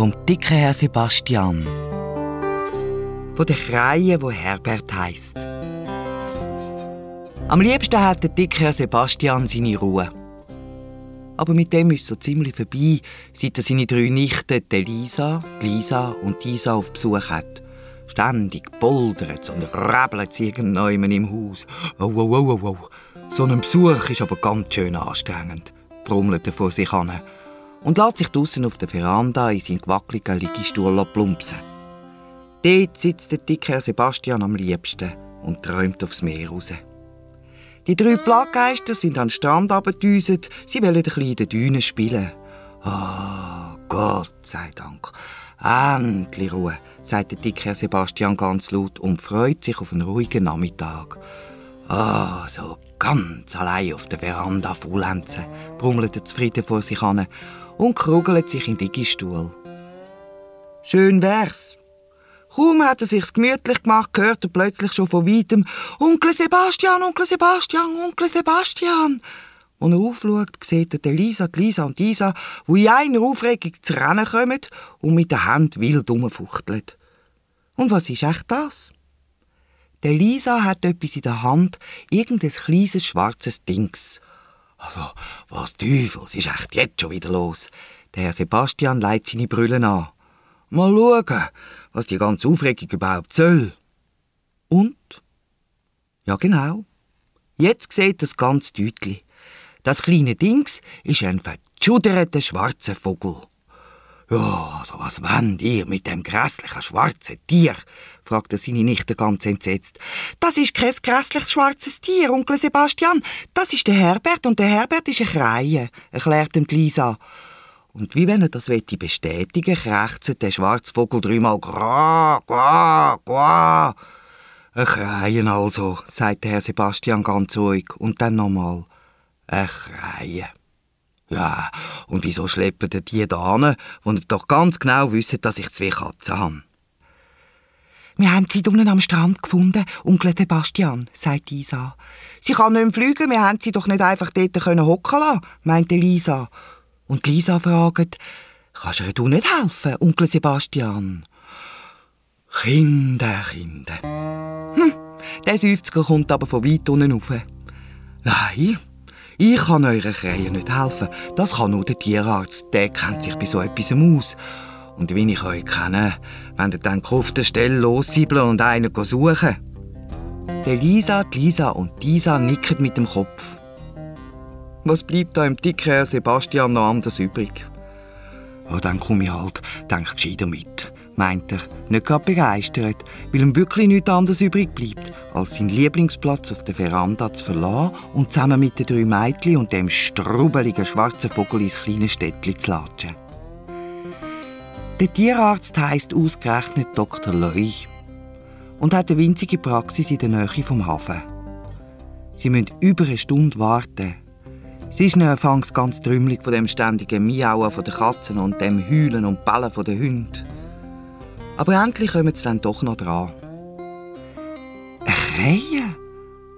vom dicken Herr Sebastian. Von der Krähe, die Herbert heisst. Am liebsten hat der dicke Herr Sebastian seine Ruhe. Aber mit dem ist es so ziemlich vorbei, seit er seine 3 Nichten, die Lisa und die Isa, auf Besuch hat. Ständig poldert und räbelt sie irgendjemand im Haus. Oh. So ein Besuch ist aber ganz schön anstrengend, brummelt er vor sich hin und lässt sich draussen auf der Veranda in seinen gewackeligen Liegestuhl plumpsen. Dort sitzt der dicke Herr Sebastian am liebsten und träumt aufs Meer raus. Die 3 Plaggeister sind an den Strand runtergedüset, sie wollen ein bisschen in den Dünen spielen. «Oh, Gott sei Dank, endlich Ruhe», sagt der dicke Herr Sebastian ganz laut und freut sich auf einen ruhigen Nachmittag. «Ah, so ganz allein auf der Veranda faulenzen», brummelt er zufrieden vor sich hin und krugelt sich in den Liegestuhl. Schön wär's. Kaum hat er sich's gemütlich gemacht, hört er plötzlich schon von weitem «Onkel Sebastian, Onkel Sebastian, Onkel Sebastian!» Als er aufschaut, sieht er die Lisa und die Isa, die in einer Aufregung zu Rennen kommen und mit den Händen wild herumfuchteln. Und was ist echt das? Der Lisa hat etwas in der Hand, irgendein kleines schwarzes Dings. Also, was Teufels ist echt jetzt schon wieder los? Der Herr Sebastian legt seine Brille an. Mal schauen, was die ganze Aufregung überhaupt soll. Und? Ja, genau. Jetzt sieht er es ganz deutlich. Das kleine Dings ist ein verschudderter schwarzer Vogel. «Ja, also was wollt ihr mit dem grässlichen schwarzen Tier?» fragte seine Nichte ganz entsetzt. «Das ist kein grässliches schwarzes Tier, Onkel Sebastian. Das ist der Herbert und der Herbert ist eine Krähe», erklärt ihm Lisa. Und wie wenn er das bestätigen wollte, krächzt der schwarze Vogel 3-mal «Gra, gra, gra». «Eine Krähe also», sagt der Herr Sebastian ganz ruhig. Und dann nochmal «Eine Krähe». «Ja, und wieso schleppen die da hin, wo ihr doch ganz genau wisst, dass ich 2 Katzen habe?» «Wir haben sie unten am Strand gefunden, Onkel Sebastian», sagt Isa. «Sie kann nicht mehr fliegen, wir haben sie doch nicht einfach dort hocken lassen», meinte Lisa. Und Lisa fragt, «Kannst du nicht helfen, Onkel Sebastian?» Kinder. Der Seufzer kommt aber von weit unten rauf. «Nein, ich kann eurer Krähe nicht helfen. Das kann nur der Tierarzt. Der kennt sich bei so etwas aus. Und wie ich euch kenne, wollt ihr dann auf der Stelle lossiebeln und einen suchen.» Der Lisa, die Lisa und die Isa nicken mit dem Kopf. Was bleibt da im dicken Herr Sebastian noch anders übrig? «Ja, dann komme ich halt, denk gescheiter mit», meint er, nicht gerade begeistert, weil ihm wirklich nichts anderes übrig bleibt, als seinen Lieblingsplatz auf der Veranda zu verlassen und zusammen mit den 3 Mädchen und dem strubbeligen schwarzen Vogel ins kleine Städtchen zu latschen. Der Tierarzt heisst ausgerechnet Dr. Leu und hat eine winzige Praxis in der Nähe vom Hafen. Sie müssen über eine Stunde warten. Sie ist anfangs ganz trümmelig von dem ständigen Miauen von den Katzen und dem Heulen und Bellen von den Hunden. Aber endlich kommen sie dann doch noch dran. «Eine Krähe?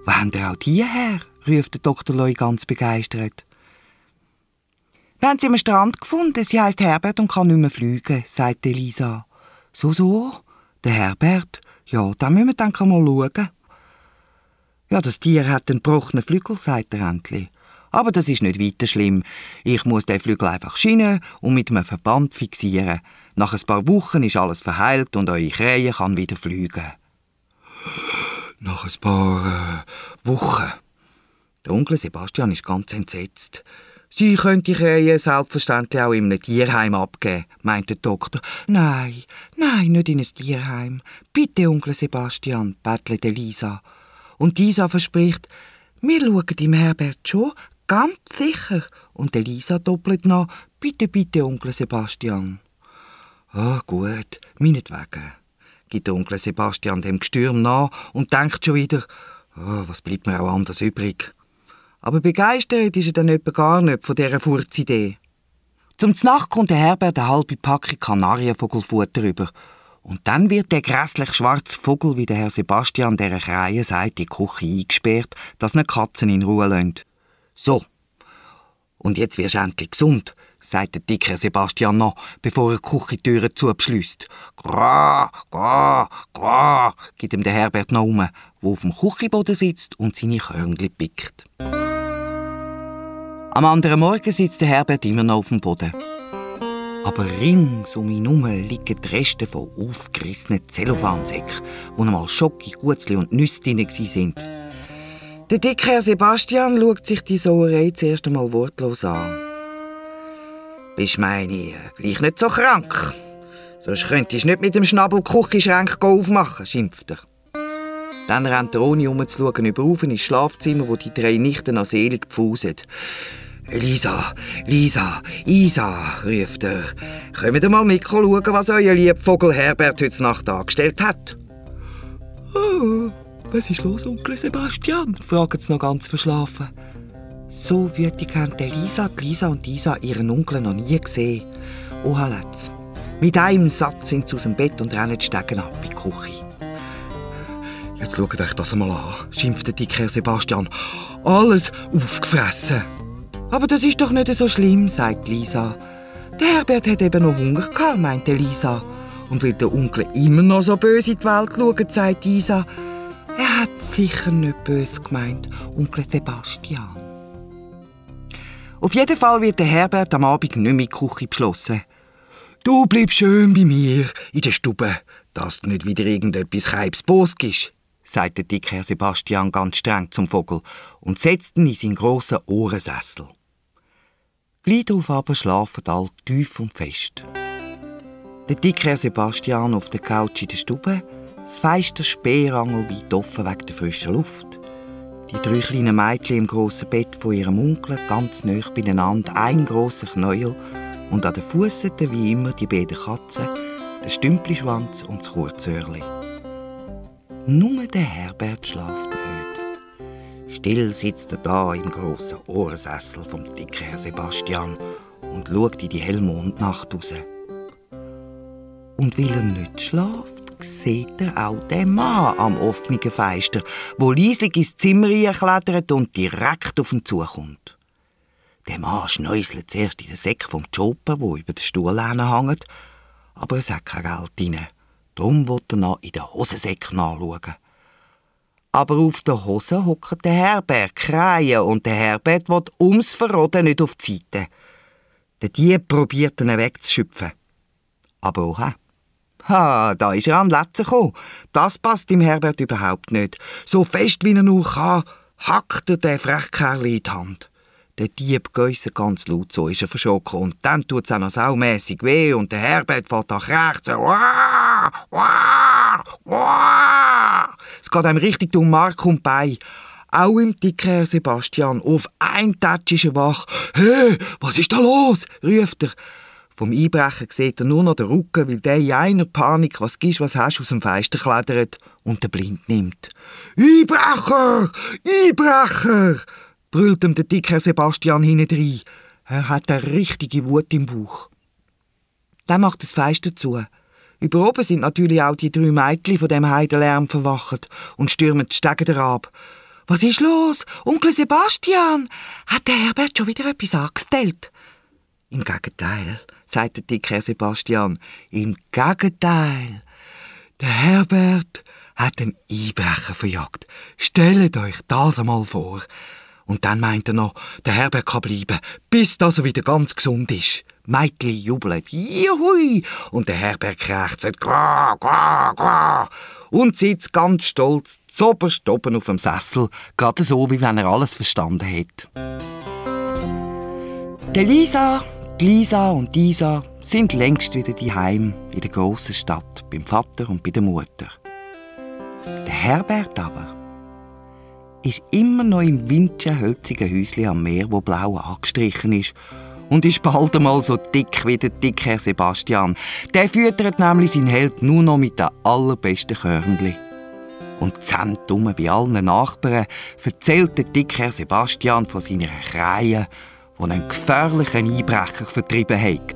Wo haben ihr auch die her?» ruft der Dr. Leu ganz begeistert. «Wir haben sie am Strand gefunden. Sie heisst Herbert und kann nicht mehr fliegen», sagt Lisa. «So, der Herbert? Ja, dann müssen wir dann mal schauen.» «Ja, das Tier hat einen gebrochenen Flügel», sagt er endlich. «Aber das ist nicht weiter schlimm. Ich muss den Flügel einfach schienen und mit einem Verband fixieren. Nach ein paar Wochen ist alles verheilt und eure Krähe kann wieder fliegen.» «Nach ein paar Wochen?» Der Onkel Sebastian ist ganz entsetzt. «Sie können die Krähe selbstverständlich auch in einem Tierheim abgeben», meint der Doktor. Nein, nicht in ein Tierheim. Bitte, Onkel Sebastian», bettelt Lisa. Und Lisa verspricht, «Wir schauen im Herbert schon, ganz sicher.» Und Lisa doppelt nach, «Bitte, Onkel Sebastian.» «Ah, gut, meinetwegen», gibt der Onkel Sebastian dem Gestürm nach und denkt schon wieder, «Oh, was bleibt mir auch anders übrig?» Aber begeistert ist er dann etwa gar nicht von dieser Furzidee. Zum Znacht kommt der Herbert eine halbe Packung Kanarienvogelfutter über. Und dann wird der grässliche schwarze Vogel, wie der Herr Sebastian dieser Krähe sagt, in die Küche eingesperrt, dass ihn die Katzen in Ruhe lassen. «So, und jetzt wirst du endlich gesund», sagt der dicke Sebastian noch, bevor er die Küchentüre zubeschliesst. «Gra, gra, gra», gibt ihm der Herbert noch um, der auf dem Küchenboden sitzt und seine Körnchen pickt. Am anderen Morgen sitzt der Herbert immer noch auf dem Boden. Aber rings um ihn herum liegen die Reste von aufgerissenen Zellophansäcken, wo einmal Schoki, Gutzli und Nüsse drin waren. Der dicke Herr Sebastian schaut sich die Sauerei zuerst einmal wortlos an. «Bist meine gleich nicht so krank? Sonst könntest du nicht mit dem Schnabel die Küchenschränke aufmachen», schimpft er. Dann rennt er ohne umzuschauen über ins Schlafzimmer, wo die 3 Nichten an selig pfusen. «Lisa, Lisa, Isa», ruft er. «Kommt ihr mal schauen, was euer Liebvogel Herbert heute Nacht angestellt hat?» «Oh, was ist los, Onkel Sebastian?» fragen sie noch ganz verschlafen. So wütig haben Lisa und Isa ihren Onkel noch nie gesehen. Oha, Letz. Mit einem Satz sind sie aus dem Bett und rennen die Stegen ab in die Küche. «Jetzt schaut euch das einmal an», schimpft der dicke Herr Sebastian. «Alles aufgefressen!» «Aber das ist doch nicht so schlimm», sagt Lisa. «Der Herbert hat eben noch Hunger gehabt», meinte Lisa. «Und weil der Onkel immer noch so böse in die Welt schaut», sagt Isa. «Er hat sicher nicht böse gemeint, Onkel Sebastian.» Auf jeden Fall wird der Herbert am Abend nicht mehr in die Küche beschlossen. «Du bleibst schön bei mir in der Stube, dass du nicht wieder irgendetwas Keibsbos gibst», sagt der dicke Herr Sebastian ganz streng zum Vogel und setzt ihn in seinen grossen Ohrensessel. Gleich darauf aber schlafen alle tief und fest. Der dicke Herr Sebastian auf der Couch in der Stube, das Fenster Speerangel weit offen wegen der frischen Luft. Die 3 kleinen Mädchen im grossen Bett von ihrem Onkel ganz nahe beieinander, ein grosser Knäuel und an den Füssen wie immer die beiden Katzen, der Stümplischwanz und das Kurzöhrli. Nur der Herbert schläft nicht. Still sitzt er da im grossen Ohrensessel vom dicken Herr Sebastian und schaut in die Hellmondnacht raus. Und weil er nicht schläft, sieht er auch den Mann am offenen Fenster, wo leislich ins Zimmer klettert und direkt auf ihn zukommt. Der Mann schnäuselt zuerst in den Säck vom Jopen, wo über den Stuhl hängt, aber es hat kein Geld drin. Darum will er noch in den Hosensäck nachschauen. Aber auf der Hose hockt der Herbert kreien und der Herbert will ums Verroden nicht auf die Seite. Der Dieb probiert ihn wegzuschöpfen. Aber oha. Da ist er an den Letzen gekommen. Das passt dem Herbert überhaupt nicht. So fest wie er nur kann, hackt er den Frechkerl in die Hand. Der Dieb geissen ganz laut, so ist er verschrocken. Und dann tut es auch noch saumässig weh und der Herbert fährt an krächzen. Wah, wah, wah. Es geht einem richtig um Mark und Bein. Auch im dicken Herr Sebastian. Auf einen Tatsch ist er wach. «Hey, was ist da los?» ruft er. Vom Einbrechen sieht er nur noch den Rücken, weil der in einer Panik «Was gibst, was hast» aus dem Fenster klettert und den Blind nimmt. «Einbrecher! Einbrecher!» brüllt ihm der dicke Herr Sebastian hintendrein. Er hat eine richtige Wut im Bauch. Dann macht das Fenster zu. Über oben sind natürlich auch die 3 Mädchen von dem Heidelärm verwacht und stürmen die Stege ab. «Was ist los? Onkel Sebastian? Hat der Herbert schon wieder etwas angestellt?» «Im Gegenteil», sagt der dicke Herr Sebastian. «Im Gegenteil. Der Herbert hat einen Einbrecher verjagt. Stellt euch das einmal vor.» Und dann meint er noch, der Herbert kann bleiben, bis er wieder ganz gesund ist. Mädchen jubeln, juhui, und der Herbert krächzt, gra, gra, gra, und sitzt ganz stolz zoberst oben auf dem Sessel, gerade so, wie wenn er alles verstanden hat. Die Lisa und die Isa sind längst wieder daheim in der grossen Stadt, beim Vater und bei der Mutter. Der Herbert aber ist immer noch im winzigen, hölzigen Häuschen am Meer, wo blau angestrichen ist, und ist bald einmal so dick wie der dicke Herr Sebastian. Der füttert nämlich seinen Held nur noch mit den allerbesten Körnchen. Und zentrum bei allen Nachbarn erzählt der dicke Herr Sebastian von seiner Krähe, die einen gefährlichen Einbrecher vertrieben hat.